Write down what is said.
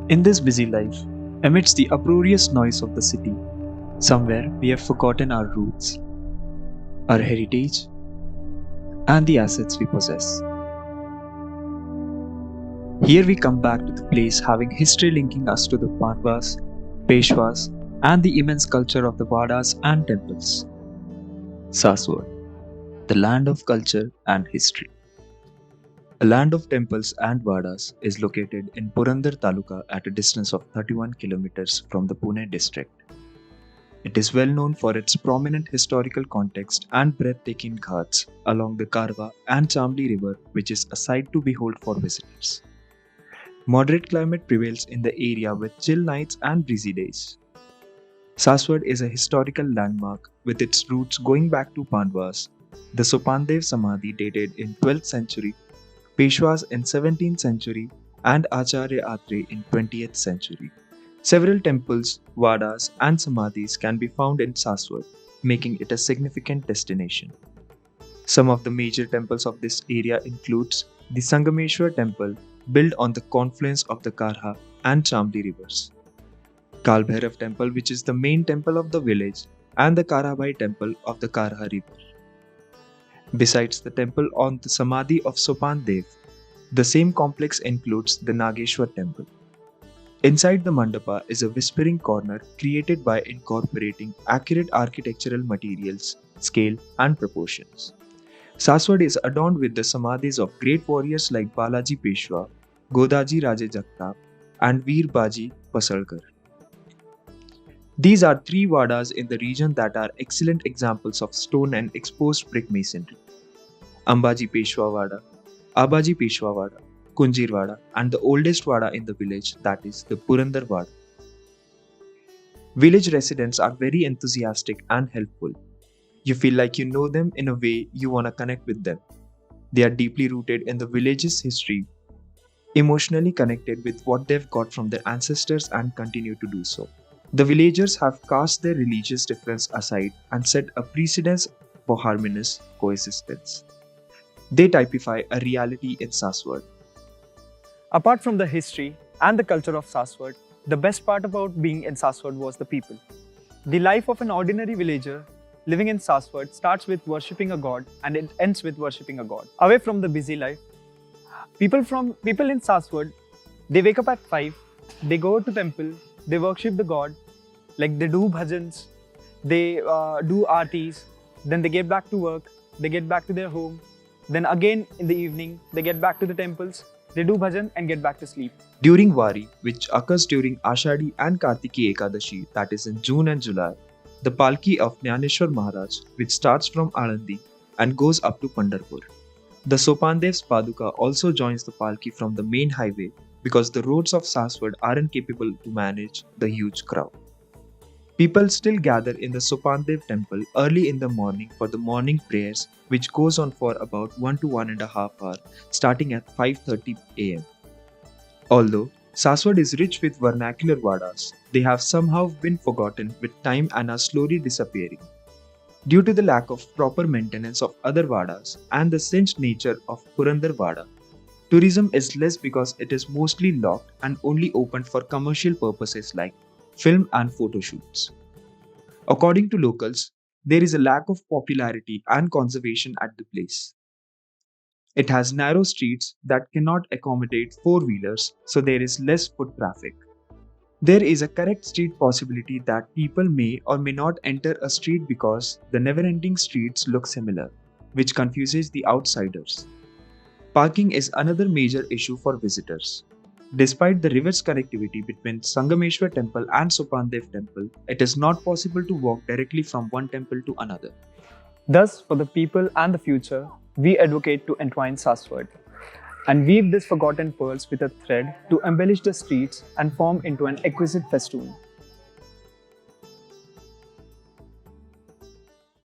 In this busy life, amidst the uproarious noise of the city, somewhere we have forgotten our roots, our heritage, and the assets we possess. Here we come back to the place having history linking us to the Pandavas, Peshwas, and the immense culture of the Vadas and temples. Saswad, the land of culture and history. The land of temples and Vadas is located in Purandar Taluka at a distance of 31 kilometers from the Pune district. It is well known for its prominent historical context and breathtaking ghats along the Karwa and Chamli River, which is a sight to behold for visitors. Moderate climate prevails in the area with chill nights and breezy days. Saswad is a historical landmark with its roots going back to Pandavas, the Sopandev Samadhi dated in 12th century, Peshwas in 17th century, and Acharya Atre in 20th century. Several temples, vadas, and samadhis can be found in Saswad, making it a significant destination. Some of the major temples of this area includes the Sangameshwar temple, built on the confluence of the Karha and Chamli rivers, Kal Bhairav temple, which is the main temple of the village, and the Karabai temple of the Karha river. Besides the temple on the Samadhi of Sopan Dev, the same complex includes the Nageshwar temple. Inside the mandapa is a whispering corner created by incorporating accurate architectural materials, scale, and proportions. Saswad is adorned with the samadhis of great warriors like Balaji Peshwa, Godaji Raje Jagtap, and Veer Baji Pasalkar. These are three vadas in the region that are excellent examples of stone and exposed brick masonry: Ambaji Peshwa Vada, Abaji Peshwa Vada, Kunjir Vada, and the oldest Vada in the village, that is the Purandar Vada. Village residents are very enthusiastic and helpful. You feel like you know them in a way you want to connect with them. They are deeply rooted in the village's history, emotionally connected with what they've got from their ancestors and continue to do so. The villagers have cast their religious difference aside and set a precedence for harmonious coexistence. They typify a reality in Saswad. Apart from the history and the culture of Saswad, the best part about being in Saswad was the people. The life of an ordinary villager living in Saswad starts with worshipping a god and it ends with worshipping a god. Away from the busy life, people in Saswad, they wake up at 5, they go to temple, they worship the god, like they do bhajans, they do aartis, then they get back to work, they get back to their home, then again in the evening, they get back to the temples, they do bhajan and get back to sleep. During Wari, which occurs during Ashadi and Kartiki Ekadashi, that is in June and July, the Palki of Jnaneshwar Maharaj, which starts from Alandi and goes up to Pandharpur. The Sopandev's Paduka also joins the Palki from the main highway because the roads of Saswad aren't capable to manage the huge crowd. People still gather in the Sopandev temple early in the morning for the morning prayers, which goes on for about 1 to 1.5 hours, starting at 5:30 am. Although Saswad is rich with vernacular vadas, they have somehow been forgotten with time and are slowly disappearing. Due to the lack of proper maintenance of other vadas and the cinched nature of Purandar Vada, tourism is less because it is mostly locked and only opened for commercial purposes like film and photo shoots. According to locals, there is a lack of popularity and conservation at the place. It has narrow streets that cannot accommodate four-wheelers, so there is less foot traffic. There is a correct street possibility that people may or may not enter a street because the never-ending streets look similar, which confuses the outsiders. Parking is another major issue for visitors. Despite the reverse connectivity between Sangameshwar temple and Sopandev temple, it is not possible to walk directly from one temple to another. Thus, for the people and the future, we advocate to entwine Saswad and weave these forgotten pearls with a thread to embellish the streets and form into an exquisite festoon.